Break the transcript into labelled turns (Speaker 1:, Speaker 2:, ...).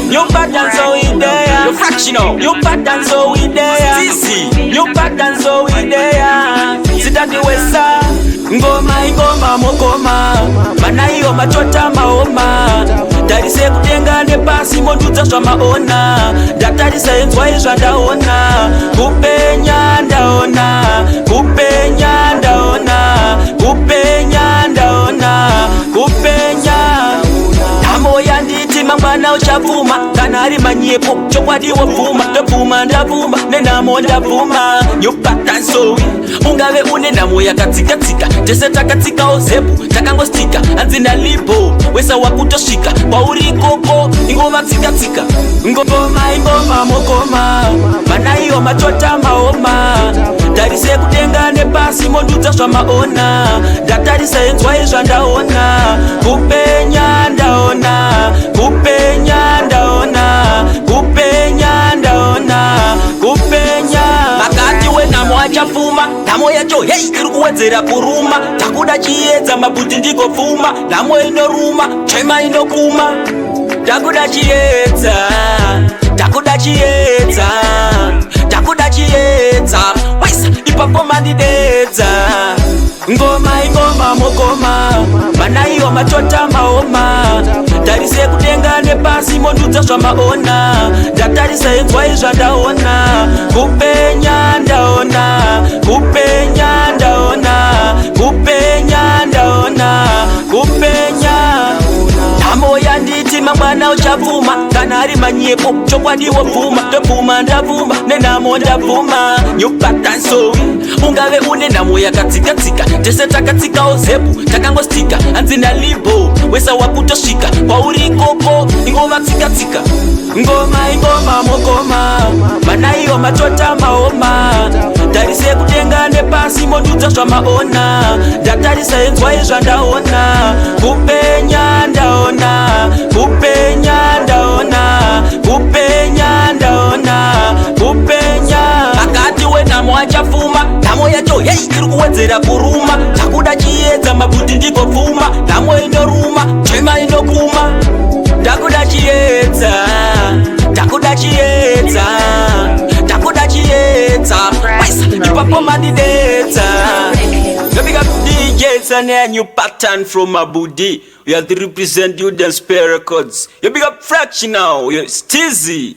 Speaker 1: New pattern so we there.
Speaker 2: You fractional.
Speaker 1: New pattern so we there.
Speaker 2: Easy.
Speaker 1: New pattern so we there. Sitaki wesa. Ngoma mokoma. Mana iyo machota maoma. Tarise kutenga ne pasi mondudza zvamaona. Ndatarisa enzwa izvandaona. Kupenya ndaona. Kupenya ndaona. Kupenya ndaona. Kupenya. Amo yanditi mangwana uchavuma. Kana ari manyepo chokwadi wovuma. Ndavuma ndavuma nenamo ndavuma. New pattern so ungave une namo yakatsika-tsika. Tese takatsika ozepu takangostika. Anzina lipo wesa wakutosvika. Pauri koko ingova tsika-tsika. Ngoma mokoma. Mana iyo machota maoma. Tarise kutenga nepasi mondudza zvamaona. Ndatarisa enzwa izvandaona. Kupenya ndaona. Kupenya ndaona. Kupenya ndaona. Kupenya. Makati wenamo achafuma. Namo yacho hey iri kuwedzera kuruma. Takuda chiedza mabhuti ndikopfuma. Namo inoruma chema inokuma. Takuda chiedza. Takuda chiedza. Takuda chiedza. Waisa ipapo mandidedza. Ngoma mokoma. Mana iyo machota maoma. Tarise kutenga nepasi mondudza zvamaona. Ndatarisa enzwa izvandaona. Kupenya ndaona. Kupenya ndaona. Kupenya ndaona. Kupenya. Namo yanditi mangwana uchavuma. Kana ari manyepo chokwadi wovuma. Ndavuma ndavuma nenamo ndavuma. New pattern so ungave une namo yakatsika-tsika. Tese takatsika ozepu takangostika. Anzina lipo wesa wakutosvika. Pauri koko ingova tsika-tsika. Ngoma mokoma. Mana iyo machota maoma. Tarise kutenga nepasi mondudza zvamaona. Ndatarisa enzwa izvandaona. Kupenya ndaona. Kupenya ndaona. Kupenya ndaona. Kupenya. Akati wenamo achafuma. Namo yacho hey iri kuwedzera kuruma. Takuda chiedza mabhuti ndikopfuma. Namo inoruma chema inokuma. Takuda chiedza. Takuda chiedza. Takuda chiedza. Waisa ipapo mandidedza. Big up DJs and a new pattern from Abudi. We have to represent you the Spare Records. You big up Fractional. You're Stizzy.